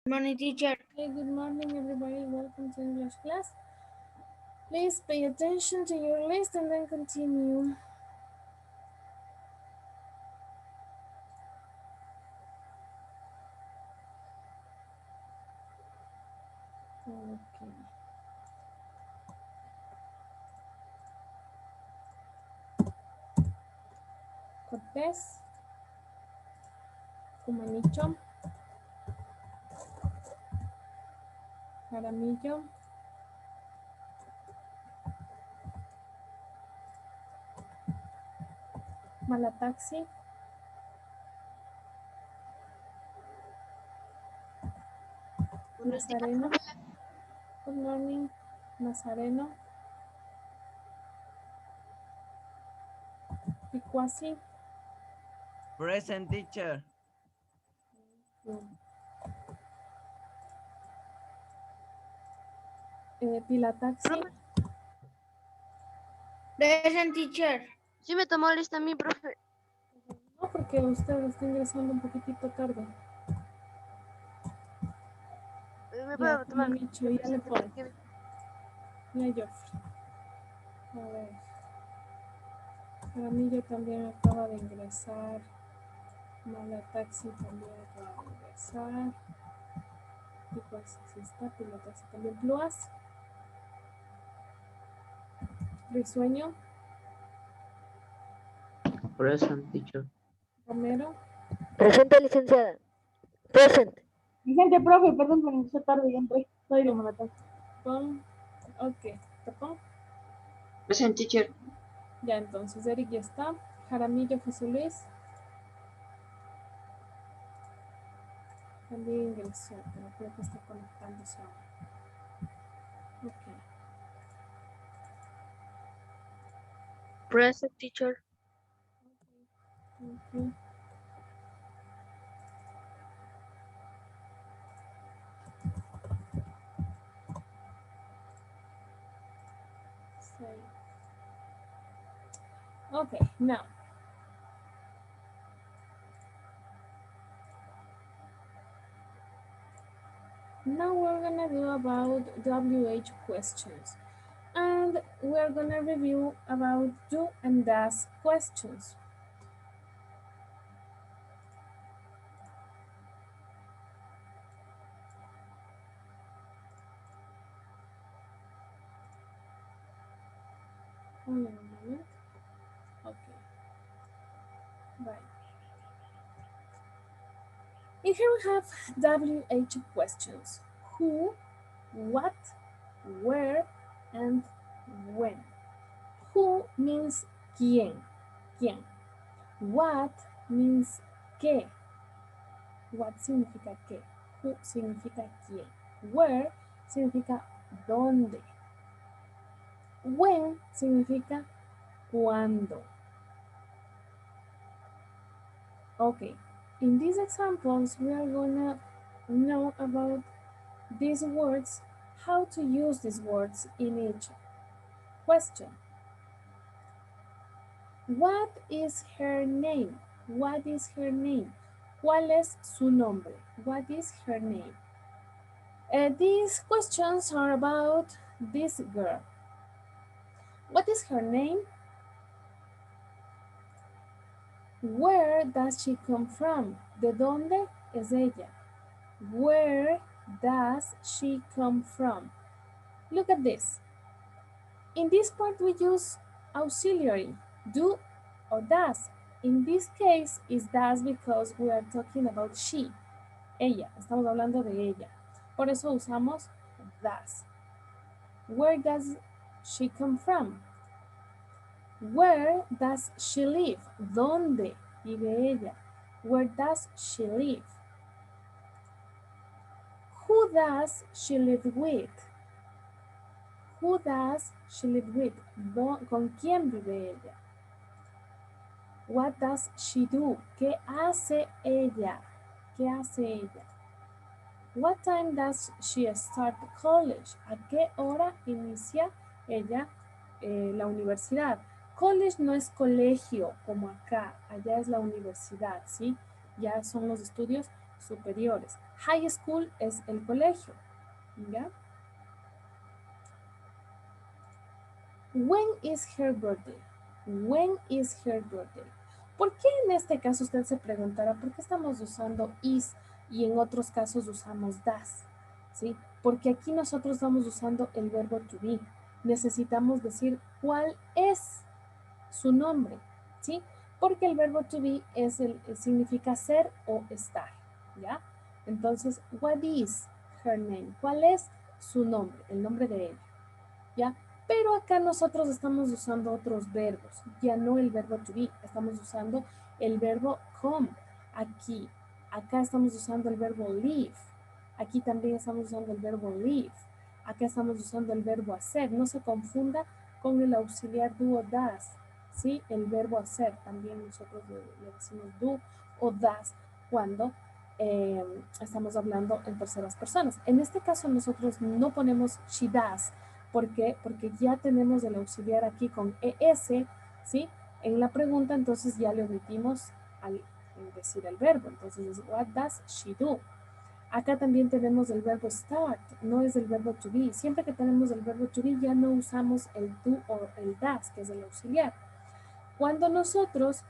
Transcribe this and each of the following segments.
Good morning, teacher. Okay, good morning, everybody. Welcome to English class. Please pay attention to your list and then continue. Okay. Cortés, Humanicho, Jaramillo, Malataxi, Buenos días, Nazareno. Good morning, Nazareno, Picuasi, Present teacher. Pilataxi. present teacher. Sí me tomó lista mi profe. No, porque usted está ingresando un poquitito tarde. Me Ya, puedo tomar Humanicho, de ya le presente pongo. porque Ya, Joffrey. A ver. Jaramillo también acaba de ingresar. Malataxi también acaba de ingresar. Y pues así está, Pilataxi también. Bluas, Risueño, Present teacher. Romero, presente, licenciada. Presente. Vicente, profe, perdón por empezar tarde, ya entré. Soy de Maratón. Pon. Ok, tapón. Present teacher. Ya entonces, Eric ya está. Jaramillo, José Luis. También ingresó, pero creo que está conectándose ahora. Ok. Present, teacher. Ok. Save. Okay, now. Now we're gonna do about WH questions. And we're gonna review about do and does questions. Hold on a moment. Okay. Right. And here we have WH questions. Who, what, where, and when. Who means quién, quién. What means qué. What significa qué. Who significa quién. Where significa dónde. When significa cuándo. Okay, in these examples, we are gonna know about these words, how to use these words in each question. What is her name? What is her name? ¿Cuál es su nombre? What is her name? These questions are about this girl. What is her name? Where does she come from? ¿De dónde es ella? Where does she come from? Look at this. In this part we use auxiliary, do or does. In this case is does because we are talking about she, ella, estamos hablando de ella. Por eso usamos does. Where does she come from? Where does she live? ¿Dónde vive ella? Where does she live? Who does she live with? Who does she live with? ¿Con quién vive ella? What does she do? ¿Qué hace ella? ¿Qué hace ella? What time does she start college? ¿A qué hora inicia ella la universidad? College no es colegio como acá, allá es la universidad, ¿sí? Ya son los estudios superiores. High school es el colegio. ¿Ya? When is her birthday? When is her birthday? ¿Por qué en este caso usted se preguntará por qué estamos usando is y en otros casos usamos does? ¿Sí? Porque aquí nosotros estamos usando el verbo to be. Necesitamos decir cuál es su nombre, ¿sí? Porque el verbo to be significa ser o estar, ¿ya? Entonces, what is her name? ¿Cuál es su nombre? El nombre de ella, ¿ya? Pero acá nosotros estamos usando otros verbos, ya no el verbo to be, estamos usando el verbo come. Aquí, acá estamos usando el verbo live. Aquí también estamos usando el verbo live. Acá estamos usando el verbo hacer. No se confunda con el auxiliar do o does, ¿sí? El verbo hacer, también nosotros le decimos do o does cuando estamos hablando en terceras personas. En este caso nosotros no ponemos she does. ¿Por qué? Porque ya tenemos el auxiliar aquí con ES, ¿sí? En la pregunta, entonces ya le omitimos al decir el verbo. Entonces es what does she do? Acá también tenemos el verbo start, no es el verbo to be. Siempre que tenemos el verbo to be ya no usamos el do o el does, que es el auxiliar. Cuando nosotros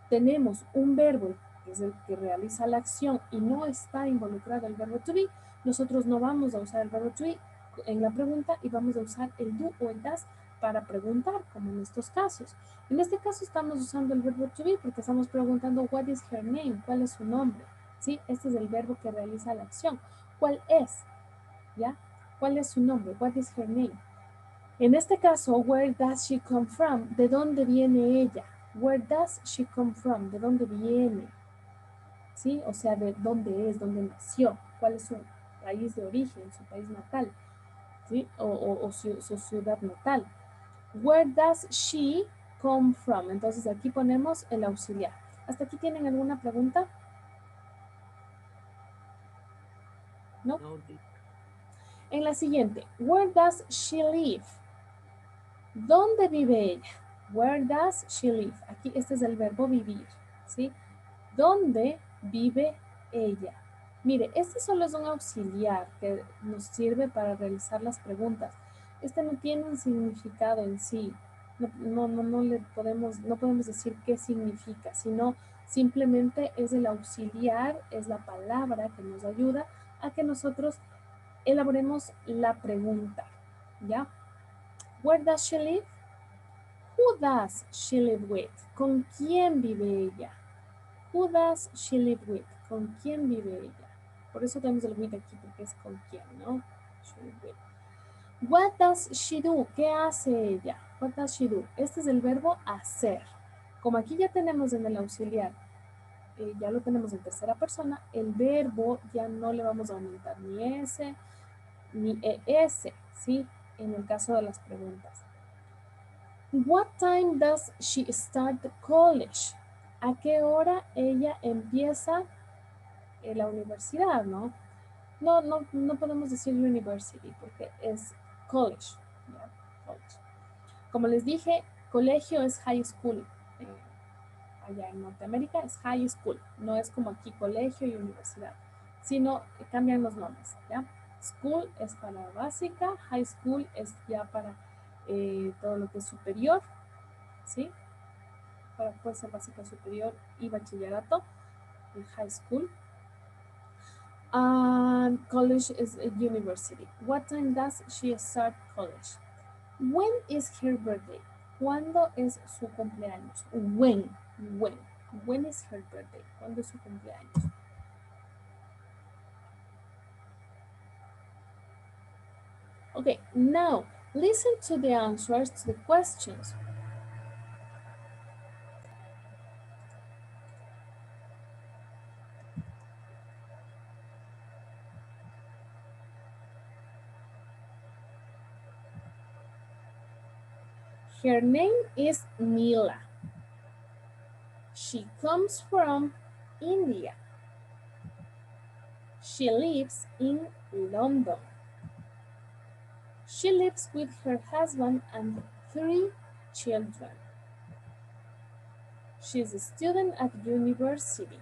tenemos un verbo que es el que realiza la acción y no está involucrado el verbo to be, nosotros no vamos a usar el verbo to be en la pregunta y vamos a usar el do o el does para preguntar, como en estos casos. En este caso estamos usando el verbo to be porque estamos preguntando what is her name, cuál es su nombre, ¿sí? Este es el verbo que realiza la acción. ¿Cuál es? ¿Ya? ¿Cuál es su nombre? What is her name? En este caso, where does she come from? ¿De dónde viene ella? Where does she come from? ¿De dónde viene? ¿Sí? O sea, ¿de dónde es? ¿Dónde nació? ¿Cuál es su país de origen? ¿Su país natal? ¿Sí? O su ciudad natal. Where does she come from? Entonces aquí ponemos el auxiliar. ¿Hasta aquí tienen alguna pregunta? ¿No? No, teacher. En la siguiente, where does she live? ¿Dónde vive ella? Where does she live? Aquí este es el verbo vivir, ¿sí? ¿Dónde vive ella? Mire, este solo es un auxiliar que nos sirve para realizar las preguntas. Este no tiene un significado en sí. No podemos decir qué significa, sino simplemente es el auxiliar, es la palabra que nos ayuda a que nosotros elaboremos la pregunta, ¿ya? Where does she live? Who does she live with? ¿Con quién vive ella? Who does she live with? ¿Con quién vive ella? Por eso tenemos el with aquí, porque es con quién, ¿no? She live with. What does she do? ¿Qué hace ella? What does she do? Este es el verbo hacer. Como aquí ya tenemos en el auxiliar, ya lo tenemos en tercera persona, el verbo ya no le vamos a aumentar ni S ni ES, ¿sí? En el caso de las preguntas. What time does she start college? ¿A qué hora ella empieza la universidad, no? No podemos decir university porque es college, ¿ya? College. Como les dije, colegio es high school. Allá en Norteamérica es high school. No es como aquí colegio y universidad, sino cambian los nombres, ¿ya? School es para básica, high school es ya para todo lo que es superior, ¿sí? Para puede ser básica, superior y bachillerato, el high school. And college is a university. What time does she start college? When is her birthday? ¿Cuándo es su cumpleaños? When. When is her birthday? ¿Cuándo es su cumpleaños? Okay, now listen to the answers to the questions. Her name is Mila. She comes from India. She lives in London. She lives with her husband and 3 children. She is a student at university.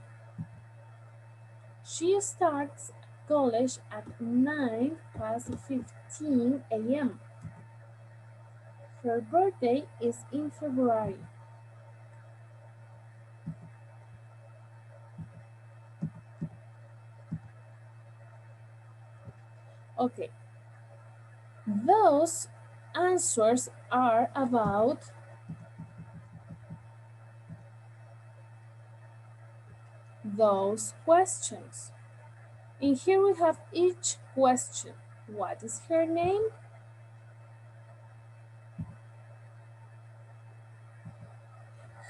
She starts college at 9 past 15 a.m. Her birthday is in February. Okay. Those answers are about those questions. In here we have each question. What is her name?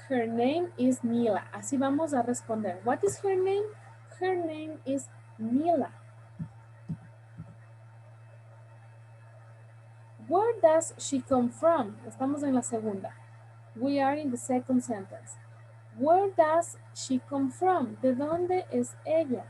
Her name is Mila. Así vamos a responder. What is her name? Her name is Mila. Where does she come from? Estamos en la segunda. We are in the second sentence. Where does she come from? ¿De dónde es ella?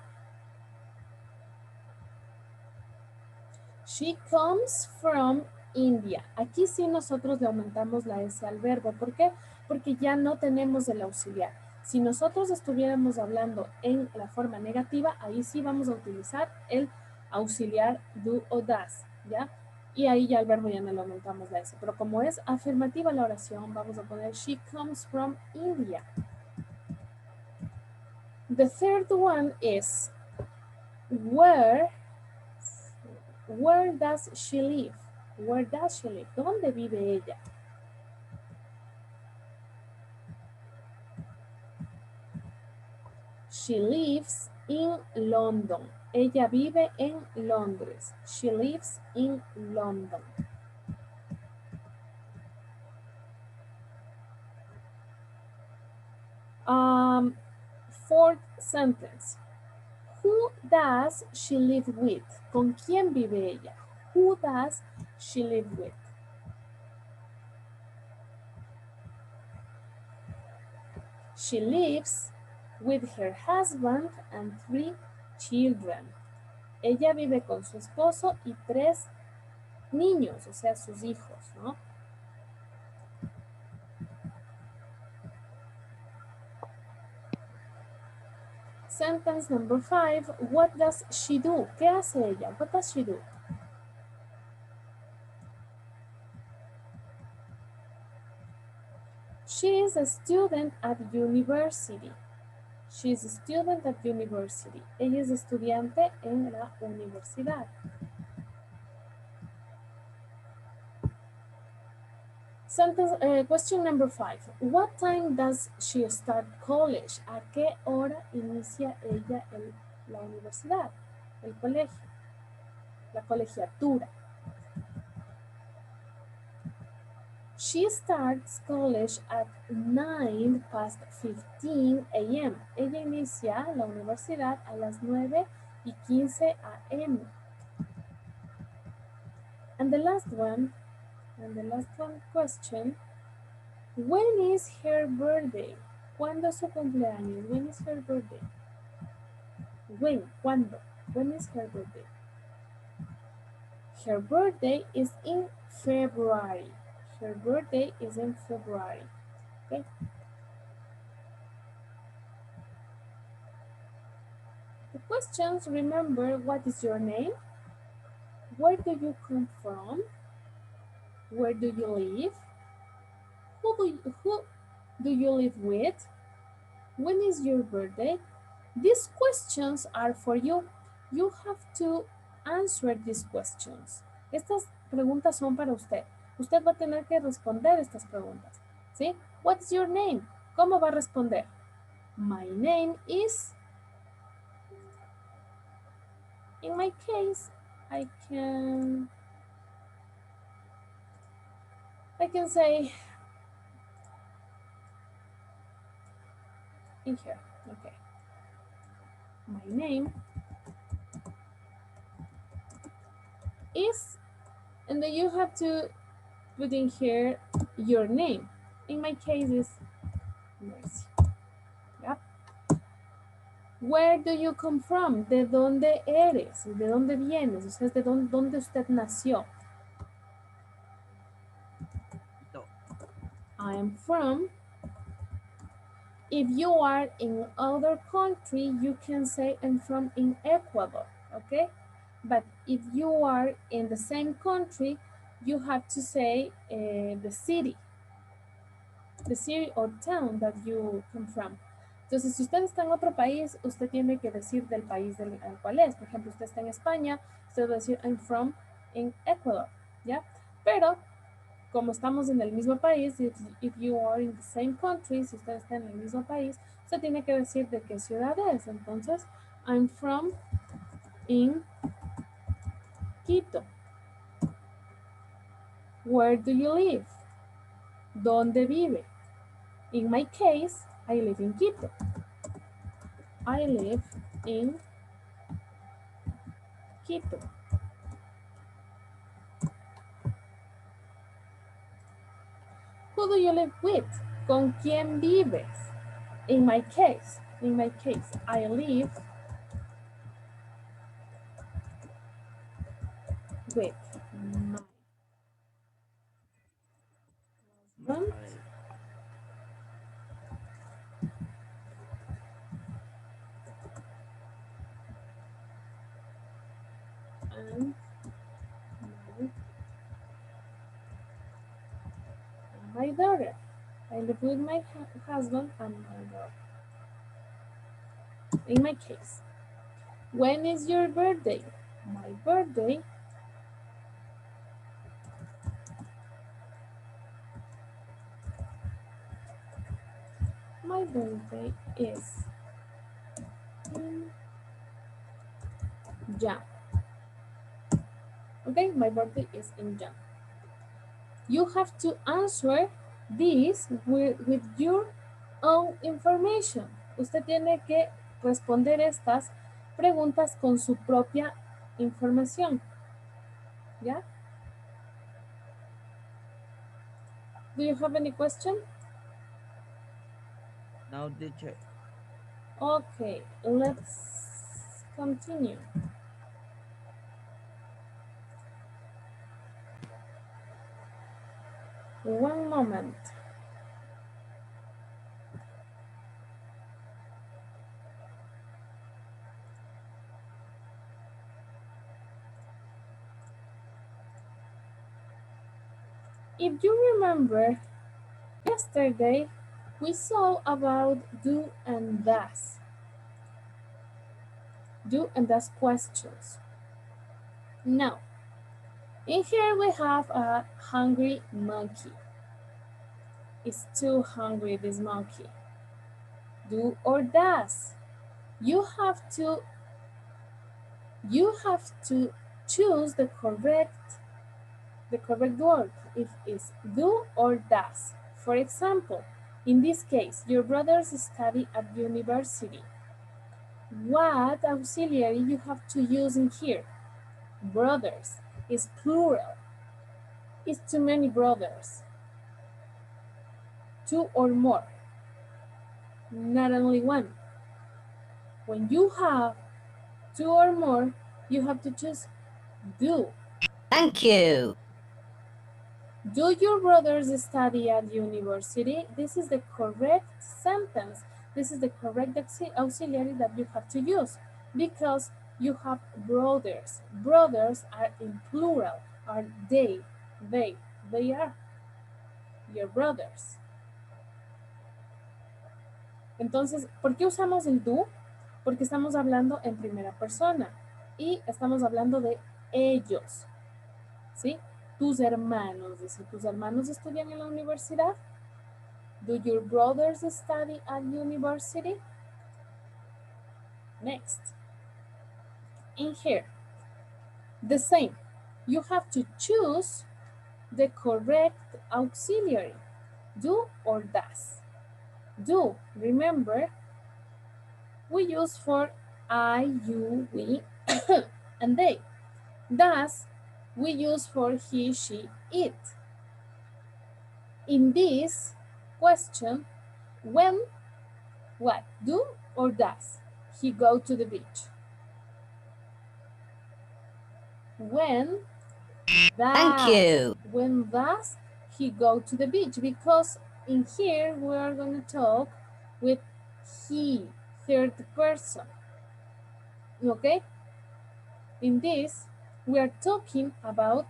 She comes from India. Aquí sí nosotros le aumentamos la S al verbo. ¿Por qué? Porque ya no tenemos el auxiliar. Si nosotros estuviéramos hablando en la forma negativa, ahí sí vamos a utilizar el auxiliar do o does, ¿ya? Y ahí ya el verbo ya no le aumentamos la S. Pero como es afirmativa la oración, vamos a poner she comes from India. The third one is where does she live? Where does she live? ¿Dónde vive ella? She lives in London. Ella vive en Londres. She lives in London. Fourth sentence. Who does she live with? ¿Con quién vive ella? Who does she live with? She lives with her husband and 3 children. Ella vive con su esposo y 3 niños, o sea, sus hijos, ¿no? Sentence number 5. What does she do? ¿Qué hace ella? What does she do? She is a student at university. She is a student at university. Ella es estudiante en la universidad. Question number 5. What time does she start college? ¿A qué hora inicia ella la universidad? El colegio. La colegiatura. She starts college at 9 past 15 a.m. Ella inicia la universidad a las 9:15 a.m. And the last one question, when is her birthday? ¿Cuándo es su cumpleaños? When is her birthday? When, ¿cuándo? When is her birthday? Her birthday is in February. Her birthday is in February. Okay. The questions, remember, what is your name? Where do you come from? Where do you live? Who do you live with? When is your birthday? These questions are for you. You have to answer these questions. Estas preguntas son para usted. Usted va a tener que responder estas preguntas. ¿Sí? What's your name? ¿Cómo va a responder? My name is... In my case, I can say in here, okay. My name is, and then you have to put in here your name. In my case is Mercy. Yep. Where do you come from? ¿De dónde eres? ¿De dónde vienes? O sea, ¿de dónde usted nació? No. I am from. If you are in other country, you can say I'm from in Ecuador. okay? But if you are in the same country, you have to say the city or town that you come from. Entonces, si usted está en otro país, usted tiene que decir del país al cual es. Por ejemplo, usted está en España, usted va a decir I'm from in Ecuador, ¿ya? Pero como estamos en el mismo país, if you are in the same country, si usted está en el mismo país, usted tiene que decir de qué ciudad es. Entonces, I'm from in Quito. Where do you live? ¿Dónde vive? In my case, I live in Quito. I live in Quito. Who do you live with? ¿Con quién vives? In my case, I live with my husband and my daughter. I live with my husband and my daughter. In my case, when is your birthday? My birthday is in Jan. Okay, my birthday is in Jan. You have to answer this with your own information. Usted tiene que responder estas preguntas con su propia información. ¿Ya? Do you have any question? No, teacher. Okay, let's continue. One moment. If you remember, yesterday we saw about do and does. Do and does questions. Now, in here we have a hungry monkey. It's too hungry, this monkey. Do or does. You have to choose the correct word. If it's do or does. For example, in this case, your brothers study at university. What auxiliary you have to use in here? Brothers is plural. It's too many brothers. Two or more. Not only one. When you have two or more, you have to choose do. Thank you. Do your brothers study at university? This is the correct sentence. This is the correct auxiliary that you have to use because you have brothers. Brothers are in plural, are they are your brothers. Entonces, ¿por qué usamos el do? Porque estamos hablando en primera persona y estamos hablando de ellos, ¿sí? Tus hermanos, dice, ¿tus hermanos estudian en la universidad? Do your brothers study at university? Next. In here, the same. You have to choose the correct auxiliary, do or does. Do, remember, we use for I, you, we, and they. Does, we use for he, she, it. In this question, when, what, do or does he go to the beach? When does, Thank you. when does he go to the beach? Because in here we are going to talk with he, third person. Okay? in this, we are talking about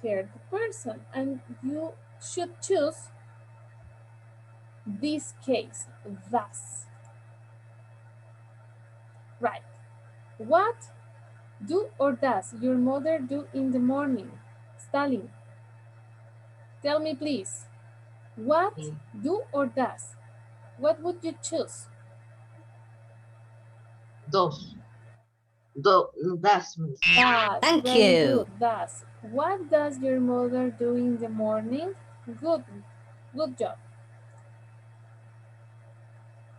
third person, and you should choose this case, thus. Right. What do or does your mother do in the morning? Stalin, tell me please. What do or does? What would you choose? Dos. Das, miss. Does. Thank Very you. good. Does. What does your mother do in the morning? Good. Good job.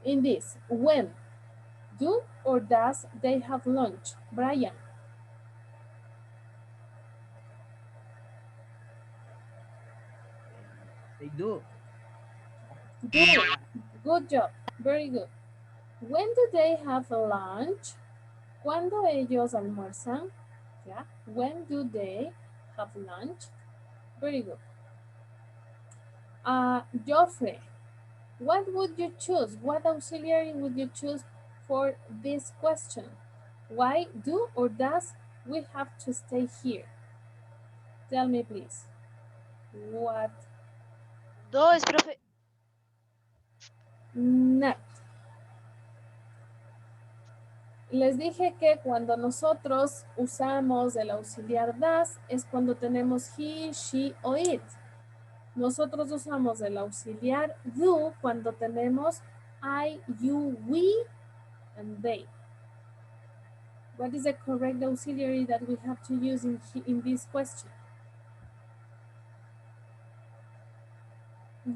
In this, when do or does they have lunch? Brian. They do. Do. Good job. Very good. When do they have lunch? ¿Cuándo ellos almuerzan? Yeah. When do they have lunch? Very good. Joffrey, what would you choose? What auxiliary would you choose for this question? Why do or does we have to stay here? Tell me please. What? Dos, profe. Not. Les dije que cuando nosotros usamos el auxiliar das es cuando tenemos he, she o it. Nosotros usamos el auxiliar do cuando tenemos I, you, we, and they. What is the correct auxiliary that we have to use in this question?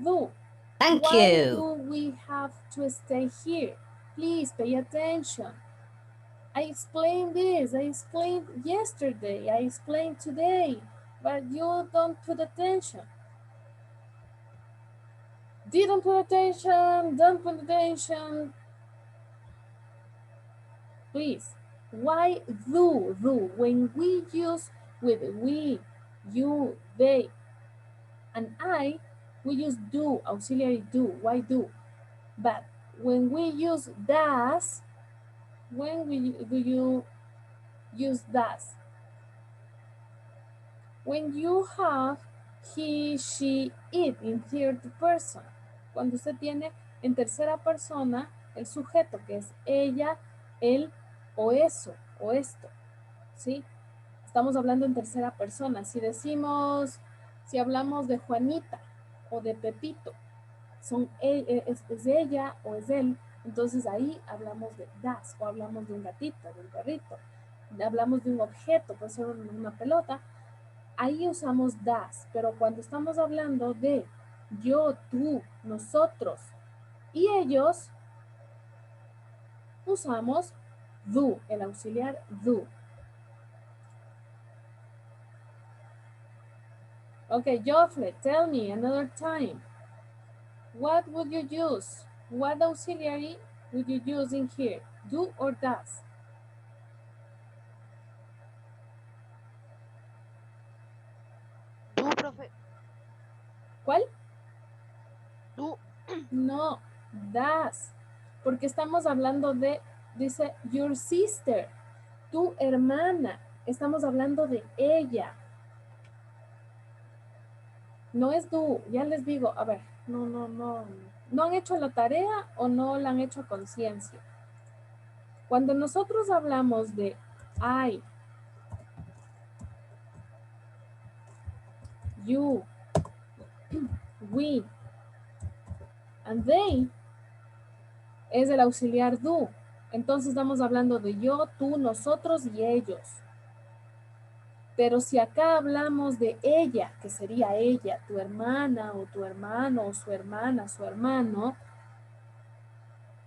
Do. Thank Why you. do we have to stay here? Please pay attention. I explained this, I explained yesterday, I explained today, but you don't put attention. Didn't put attention, don't put attention. Please, why do? When we use with we, you, they, and I, we use do, auxiliary do. Why do? But when we use does, when do you use does? When you have he, she, it in third person. Cuando usted tiene en tercera persona el sujeto que es ella, él o eso o esto. ¿Sí? Estamos hablando en tercera persona. Si decimos, si hablamos de Juanita o de Pepito, son es ella o es él, entonces ahí hablamos de das o hablamos de un gatito, de un perrito. Hablamos de un objeto, puede ser una pelota. Ahí usamos das, pero cuando estamos hablando de yo, tú, nosotros y ellos, usamos do, el auxiliar do. Okay, Joffrey, tell me another time. What would you use? What auxiliary would you use in here? Do or does? Do, profe. ¿Cuál? Do. No, does. Porque estamos hablando de, dice, your sister, tu hermana. Estamos hablando de ella. No es do, ya les digo, a ver, no han hecho la tarea o no la han hecho a conciencia. Cuando nosotros hablamos de I, you, we, and they, es el auxiliar do. Entonces estamos hablando de yo, tú, nosotros y ellos. Pero si acá hablamos de ella, que sería ella, tu hermana o tu hermano o su hermana, su hermano,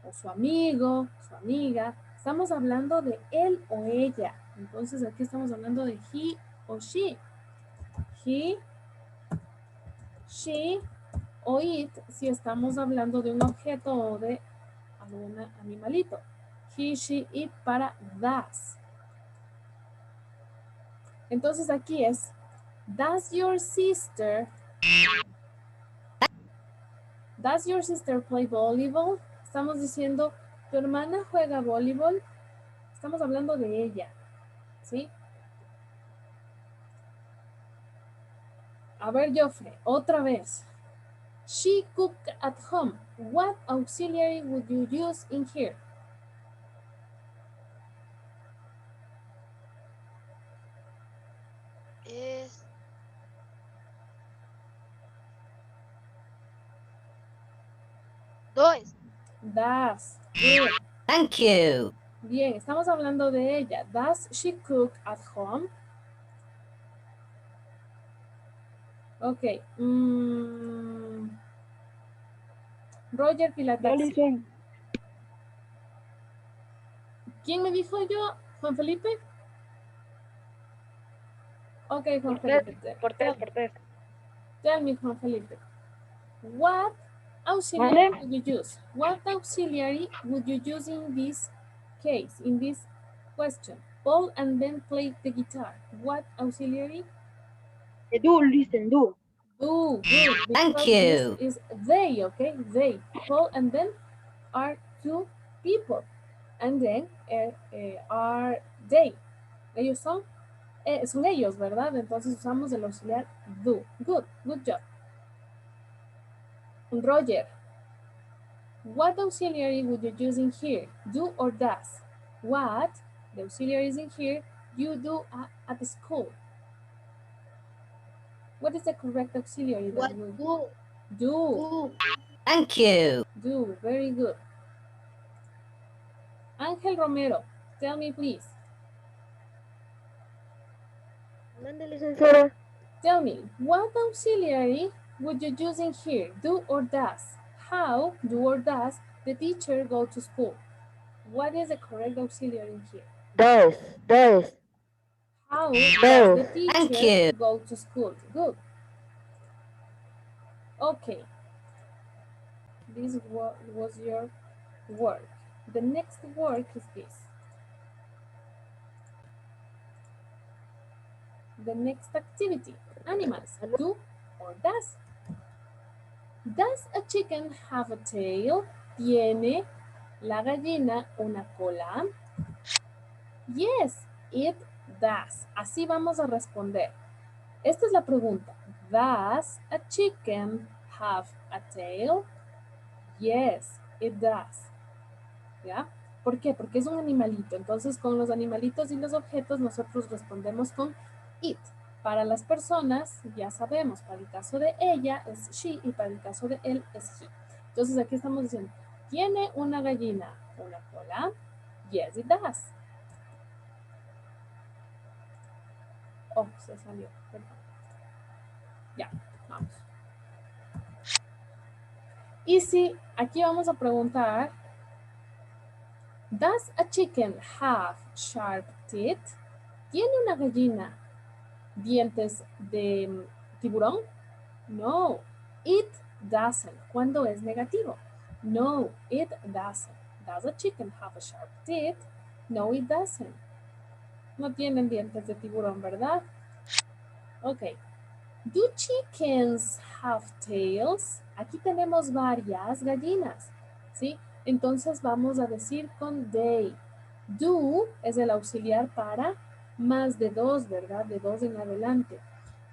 o su amigo, su amiga, estamos hablando de él o ella. Entonces aquí estamos hablando de he o she. He, she o it si estamos hablando de un objeto o de algún animalito. He, she, it para does. Entonces aquí es, does your sister play volleyball? Estamos diciendo, ¿tu hermana juega voleibol? Estamos hablando de ella, ¿sí? A ver, Joffre, otra vez. She cooked at home. What auxiliary would you use in here? Es does. Does. Good. Thank you. Bien, estamos hablando de ella. Does she cook at home? Ok. Roger Yo Pilataxi. listen. ¿Quién me dijo yo? ¿Juan Felipe? Ok, Juan Felipe. Tell me, Juan Felipe. What auxiliary ¿Vale? would you use? What auxiliary would you use in this case, in this question? Paul and Ben played the guitar. What auxiliary? Do, listen, do. Do, good. Thank Because you. this is they, okay? They. Paul and Ben are two people. And then are they. Ellos son ellos, ¿verdad? Entonces usamos el auxiliar do. Good, good job. Roger, what auxiliary would you use in here? Do or does? What, the auxiliary is in here, you do at the school. What is the correct auxiliary What that you do? do? Thank you. Do, very good. Ángel Romero, tell me please. Mande, licenciada. Tell me, what auxiliary would you use in here? Do or does? How, do or does, the teacher go to school? What is the correct auxiliary in here? Does. How No. does the Thank teacher you. go to school? Good. Okay. This was your work. The next work is this. The next activity. Animals. Do or does. Does a chicken have a tail? ¿Tiene la gallina una cola? Yes, it does. Así vamos a responder. Esta es la pregunta. Does a chicken have a tail? Yes, it does. ¿Ya? ¿Por qué? Porque es un animalito. Entonces, con los animalitos y los objetos, nosotros respondemos con it. Para las personas, ya sabemos, para el caso de ella es she y para el caso de él es he. Entonces, aquí estamos diciendo, ¿tiene una gallina una cola? Yes, it does. Oh, se salió. Perdón. Ya, vamos. Y si aquí vamos a preguntar, does a chicken have sharp teeth? ¿Tiene una gallina dientes de tiburón? No, it doesn't. ¿Cuándo es negativo? No, it doesn't. Does a chicken have a sharp teeth? No, it doesn't. No tienen dientes de tiburón, ¿verdad? Ok. Do chickens have tails? Aquí tenemos varias gallinas, ¿sí? Entonces vamos a decir con they. Do es el auxiliar para más de dos, ¿verdad? De dos en adelante.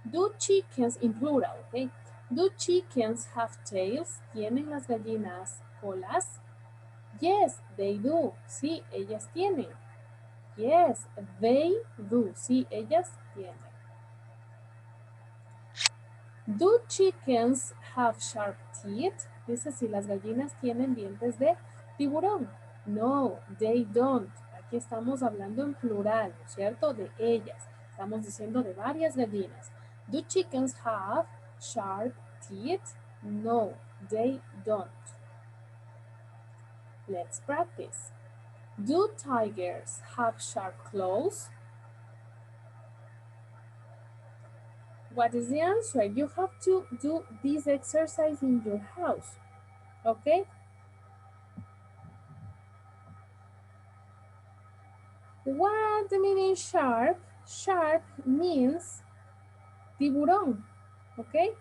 Do chickens, in plural, ¿ok? Do chickens have tails? ¿Tienen las gallinas colas? Yes, they do. Sí, ellas tienen. Yes, they do. Sí, ellas tienen. Do chickens have sharp teeth? Dice si las gallinas tienen dientes de tiburón. No, they don't. Aquí estamos hablando en plural, ¿no es cierto? De ellas. Estamos diciendo de varias gallinas. Do chickens have sharp teeth? No, they don't. Let's practice. Do tigers have sharp claws? What is the answer? You have to do this exercise in your house, okay? What the meaning sharp? Sharp means tiburón, okay?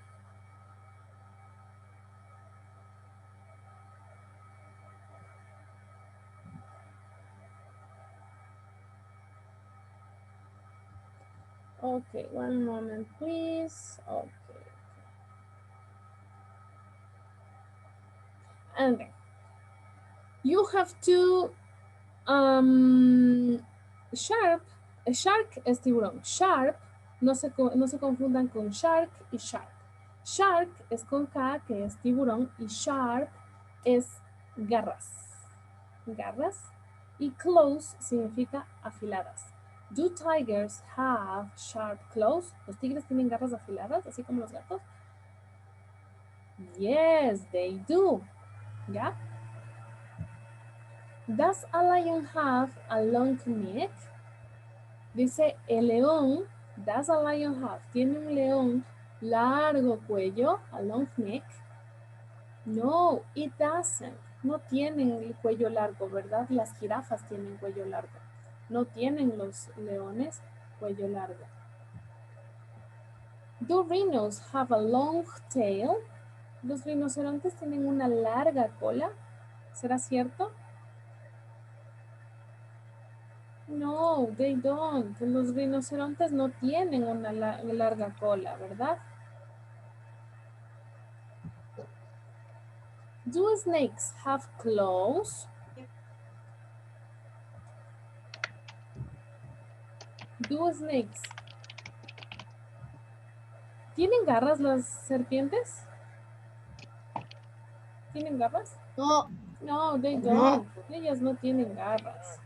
Okay, one moment, please. Okay. And then you have to shark es tiburón. Sharp, no se confundan con shark y sharp. Shark es con K, que es tiburón, y sharp es garras. Garras. Y claws significa afiladas. Do tigers have sharp claws? ¿Los tigres tienen garras afiladas, así como los gatos? Yes, they do. ¿Ya? Does a lion have a long neck? Dice el león. Does a lion have? ¿Tiene un león largo cuello? A long neck. No, it doesn't. No tienen el cuello largo, ¿verdad? Las jirafas tienen cuello largo. No tienen los leones cuello largo. Do rhinos have a long tail? ¿Los rinocerontes tienen una larga cola? ¿Será cierto? No, they don't. Los rinocerontes no tienen una larga cola, ¿verdad? Do snakes have claws? Do snakes. ¿Tienen garras las serpientes? ¿Tienen garras? No. No, they don't. Ellas no tienen garras.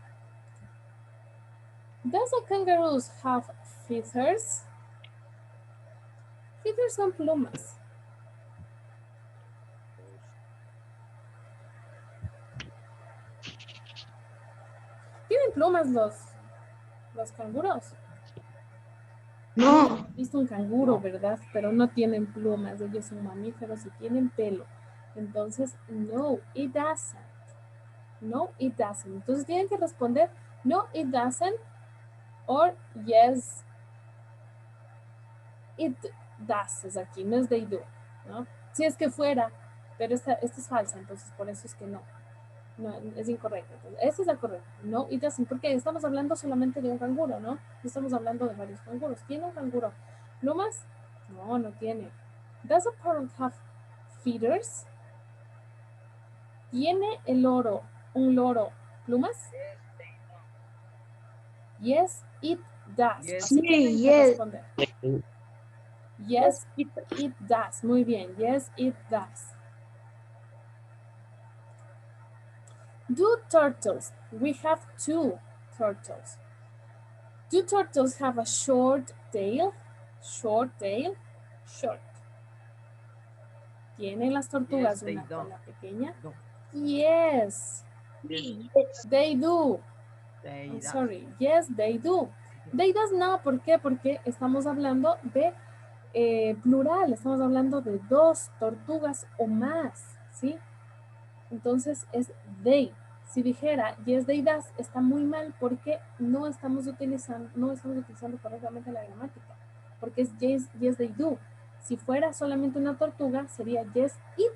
Does a kangaroo have feathers? Feathers son plumas. ¿Tienen plumas los canguros? No. He visto un canguro, ¿verdad? Pero no tienen plumas. Ellos son mamíferos y tienen pelo. Entonces, no, it doesn't. No, it doesn't. Entonces tienen que responder, no, it doesn't. Or yes, it does. Es aquí, no es they do. ¿No? Si es que fuera, pero esta es falsa, entonces por eso es que no. No, es incorrecto. Esta es la correcta. No, it doesn't, porque estamos hablando solamente de un canguro, ¿no? No estamos hablando de varios canguros. ¿Tiene un canguro plumas? No, no tiene. Does a parrot have feathers? ¿Tiene un loro plumas? Yes, it does. Yes. Así tienen Sí, que yes. responder. Yes, it does. Muy bien. Yes, it does. Do turtles? We have 2 turtles. Do turtles have a short tail? Short tail. Short. ¿Tienen las tortugas Yes, they una don't. cola pequeña? No. Yes, they do. They I'm don't. sorry. Yes, they do. They does no. ¿Por qué? Porque estamos hablando de plural. Estamos hablando de 2 tortugas o más, ¿sí? Entonces es they. Si dijera yes, they does, está muy mal porque no estamos utilizando correctamente la gramática. Porque es yes, they do. Si fuera solamente una tortuga, sería yes, it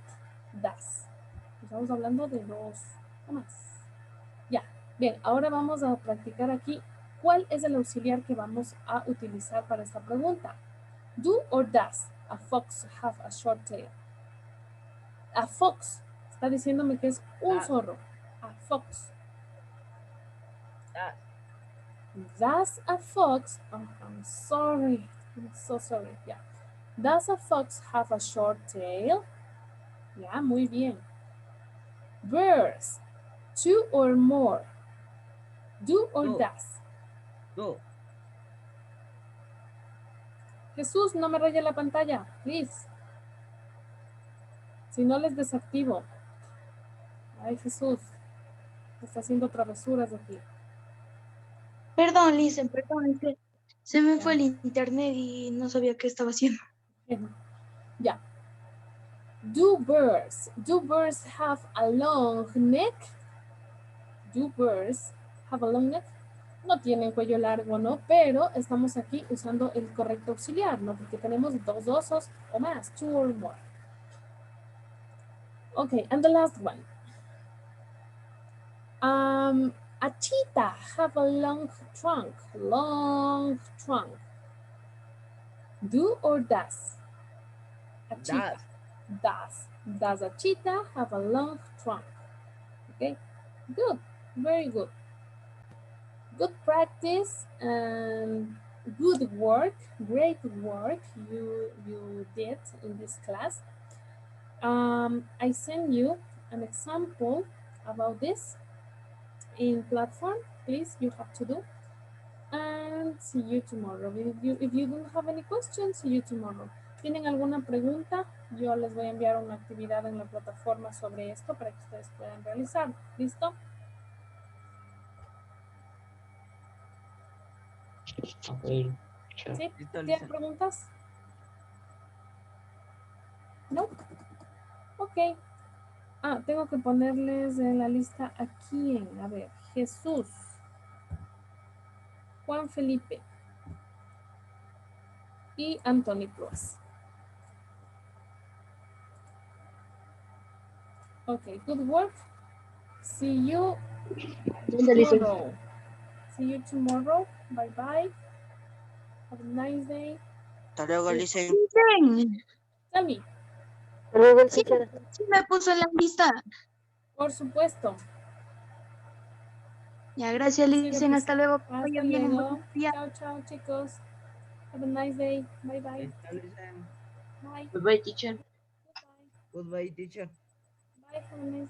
does. Estamos hablando de 2 o más. Ya. Bien, ahora vamos a practicar aquí cuál es el auxiliar que vamos a utilizar para esta pregunta. Do or does a fox have a short tail? A fox está diciéndome que es un zorro. A fox. Does a fox, oh, I'm sorry, I'm so sorry, yeah. Does a fox have a short tail? Ya, muy bien. Birds, 2 or more. Do or Do. does? Do. Jesús, no me raye la pantalla, please. Si no, les desactivo. Ay, Jesús, está haciendo travesuras aquí. Perdón, Listen, perdón, es que se me fue el internet y no sabía qué estaba haciendo. Ya. Do birds have a long neck? Do birds have a long neck? No tienen cuello largo, ¿no? Pero estamos aquí usando el correcto auxiliar, ¿no? Porque tenemos 2 osos o más, 2 or more. Okay, and the last one. A cheetah have a long trunk. Long trunk. Do or does? A cheetah. Does. Does. Does a cheetah have a long trunk? Okay, good, very good. Good practice and good work, great work you did in this class. I send you an example about this in platform. Please, you have to do. And see you tomorrow. If you don't have any questions, see you tomorrow. ¿Tienen alguna pregunta? Yo les voy a enviar una actividad en la plataforma sobre esto para que ustedes puedan realizar. ¿Listo? Okay. Sure. ¿Sí? Listo, ¿Tienen listen. preguntas? ¿No? Ok. Ah, tengo que ponerles en la lista a quién. A ver, Jesús, Juan Felipe y Anthony Plus. Okay, good work. See you tomorrow. See you tomorrow. Bye bye. Have a nice day. Hasta luego, Licen. Licen, Tell me, Luego, sí, teacher. sí me puso en la lista. por supuesto. Ya, gracias, Sí, Licen. pues, Hasta luego. Que hasta vaya bien. luego. Buen día. Chao, chao, chicos. Have a nice day. Bye bye. Listo, listen. Bye. Goodbye, teacher. Goodbye. Goodbye, teacher. Bye. Have a nice day.